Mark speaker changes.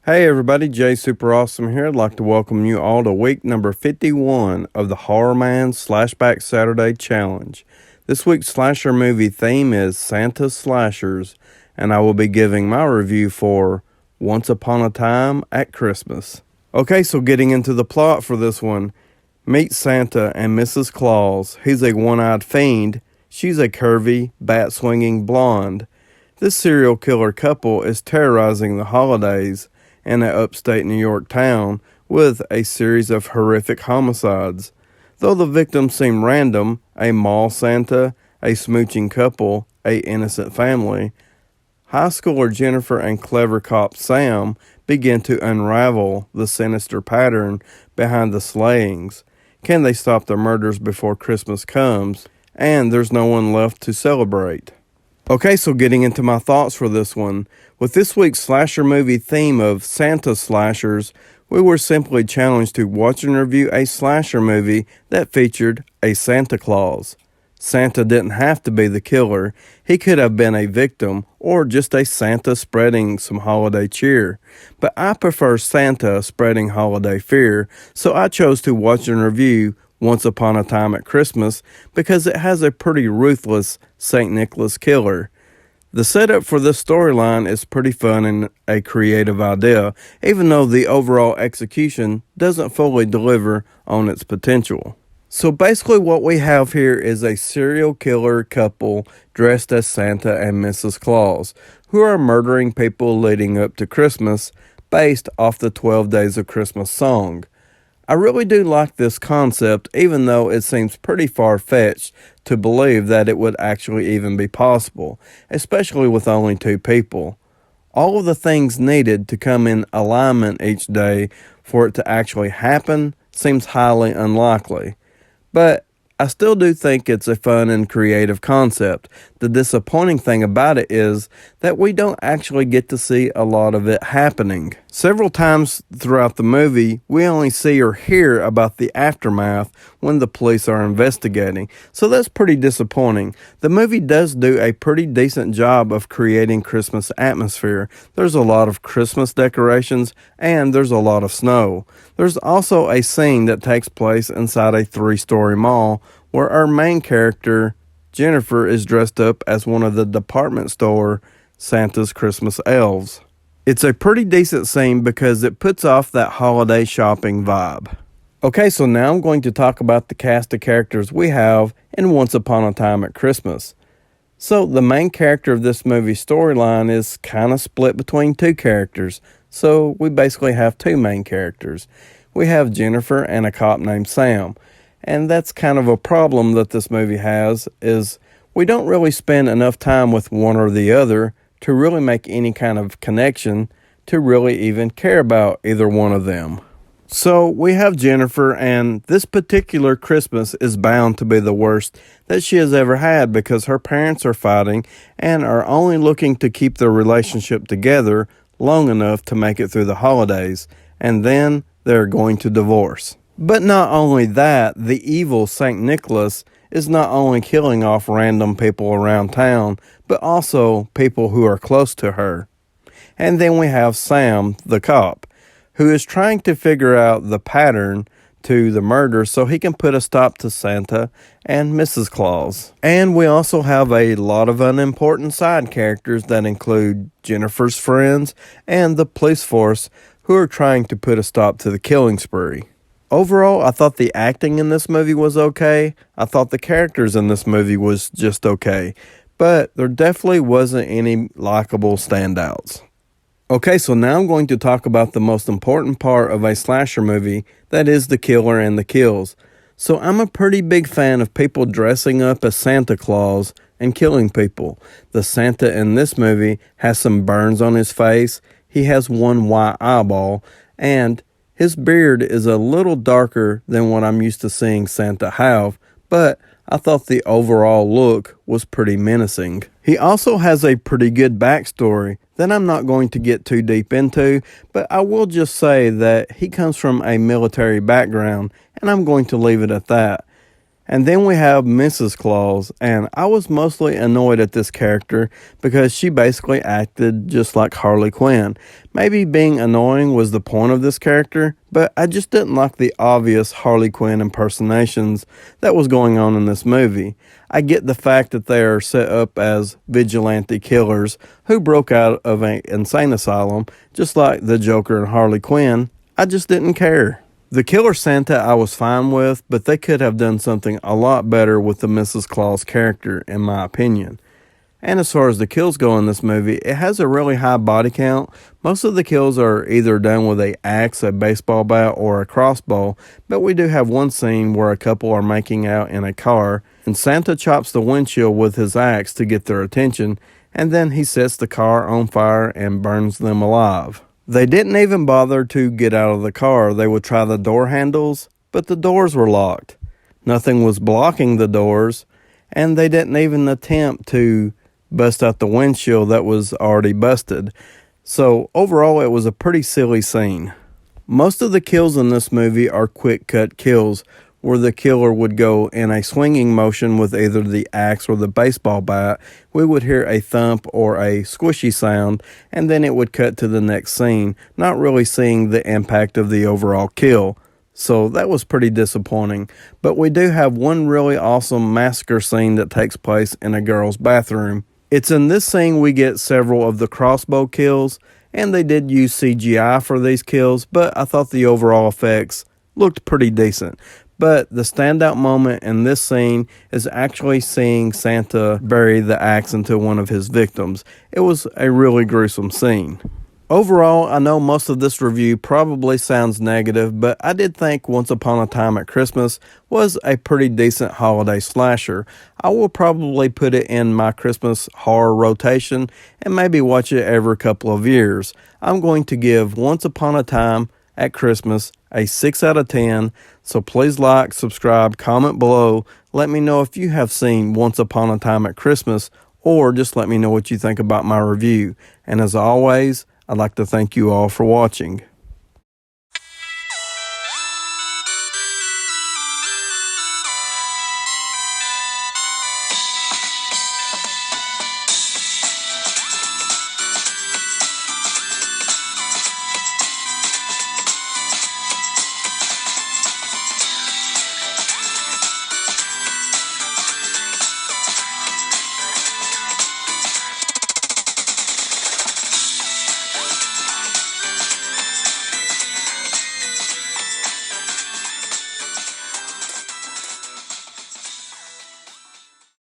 Speaker 1: Hey everybody, Jay Superawesome here. I'd like to welcome you all to week number 51 of the TheHORRORman's SlashBack Saturday Challenge. This week's slasher movie theme is Santa Slashers, and I will be giving my review for Once Upon a Time at Christmas. Okay, so getting into the plot for this one. Meet Santa and Mrs. Claus. He's a one-eyed fiend. She's a curvy, bat-swinging blonde. This serial killer couple is terrorizing the holidays in an upstate New York town with a series of horrific homicides. Though the victims seem random, a mall Santa, a smooching couple, a innocent family, high schooler Jennifer and clever cop Sam begin to unravel the sinister pattern behind the slayings. Can they stop the murders before Christmas comes and there's no one left to celebrate? Okay, so getting into my thoughts for this one. With this week's slasher movie theme of Santa Slashers, we were simply challenged to watch and review a slasher movie that featured a Santa Claus. Santa didn't have to be the killer. He could have been a victim or just a Santa spreading some holiday cheer. But I prefer Santa spreading holiday fear, so I chose to watch and review Once Upon a Time at Christmas because it has a pretty ruthless St. Nicholas killer. The setup for this storyline is pretty fun and a creative idea, even though the overall execution doesn't fully deliver on its potential. So basically what we have here is a serial killer couple dressed as Santa and Mrs. Claus, who are murdering people leading up to Christmas based off the 12 Days of Christmas song. I really do like this concept, even though it seems pretty far-fetched to believe that it would actually even be possible, especially with only two people. All of the things needed to come in alignment each day for it to actually happen seems highly unlikely. But I still do think it's a fun and creative concept. The disappointing thing about it is that we don't actually get to see a lot of it happening. Several times throughout the movie, we only see or hear about the aftermath when the police are investigating, so that's pretty disappointing. The movie does do a pretty decent job of creating Christmas atmosphere. There's a lot of Christmas decorations, and there's a lot of snow. There's also a scene that takes place inside a 3-story mall where our main character, Jennifer, is dressed up as one of the department store Santa's Christmas elves. It's a pretty decent scene because it puts off that holiday shopping vibe. Okay, so now I'm going to talk about the cast of characters we have in Once Upon a Time at Christmas. So the main character of this movie's storyline is kind of split between two characters. So we basically have two main characters. We have Jennifer and a cop named Sam. And that's kind of a problem that this movie has, is we don't really spend enough time with one or the other to really make any kind of connection to really even care about either one of them. So we have Jennifer, and this particular Christmas is bound to be the worst that she has ever had because her parents are fighting and are only looking to keep their relationship together long enough to make it through the holidays, and then they're going to divorce. But not only that, the evil St. Nicholas is not only killing off random people around town, but also people who are close to her. And then we have Sam, the cop, who is trying to figure out the pattern to the murder so he can put a stop to Santa and Mrs. Claus. And we also have a lot of unimportant side characters that include Jennifer's friends and the police force who are trying to put a stop to the killing spree. Overall, I thought the acting in this movie was okay. I thought the characters in this movie was just okay. But there definitely wasn't any likable standouts. Okay, so now I'm going to talk about the most important part of a slasher movie, that is the killer and the kills. So I'm a pretty big fan of people dressing up as Santa Claus and killing people. The Santa in this movie has some burns on his face, he has one white eyeball, and his beard is a little darker than what I'm used to seeing Santa have, but I thought the overall look was pretty menacing. He also has a pretty good backstory that I'm not going to get too deep into, but I will just say that he comes from a military background, and I'm going to leave it at that. And then we have Mrs. Claus, and I was mostly annoyed at this character because she basically acted just like Harley Quinn. Maybe being annoying was the point of this character, but I just didn't like the obvious Harley Quinn impersonations that was going on in this movie. I get the fact that they are set up as vigilante killers who broke out of an insane asylum, just like the Joker and Harley Quinn. I just didn't care. The Killer Santa I was fine with, but they could have done something a lot better with the Mrs. Claus character, in my opinion. And as far as the kills go in this movie, it has a really high body count. Most of the kills are either done with an axe, a baseball bat, or a crossbow, but we do have one scene where a couple are making out in a car, and Santa chops the windshield with his axe to get their attention, and then he sets the car on fire and burns them alive. They didn't even bother to get out of the car. They would try the door handles, but the doors were locked. Nothing was blocking the doors, and they didn't even attempt to bust out the windshield that was already busted. So overall, it was a pretty silly scene. Most of the kills in this movie are quick cut kills, where the killer would go in a swinging motion with either the axe or the baseball bat. We would hear a thump or a squishy sound, and then it would cut to the next scene, not really seeing the impact of the overall kill. So that was pretty disappointing. But we do have one really awesome massacre scene that takes place in a girl's bathroom. It's in this scene we get several of the crossbow kills, and they did use CGI for these kills, but I thought the overall effects looked pretty decent. But the standout moment in this scene is actually seeing Santa bury the axe into one of his victims. It was a really gruesome scene. Overall, I know most of this review probably sounds negative, but I did think Once Upon a Time at Christmas was a pretty decent holiday slasher. I will probably put it in my Christmas horror rotation and maybe watch it every couple of years. I'm going to give Once Upon a Time at Christmas a 6 out of 10, so please like, subscribe, comment below. Let me know if you have seen Once Upon a Time at Christmas, or just let me know what you think about my review. And as always, I'd like to thank you all for watching.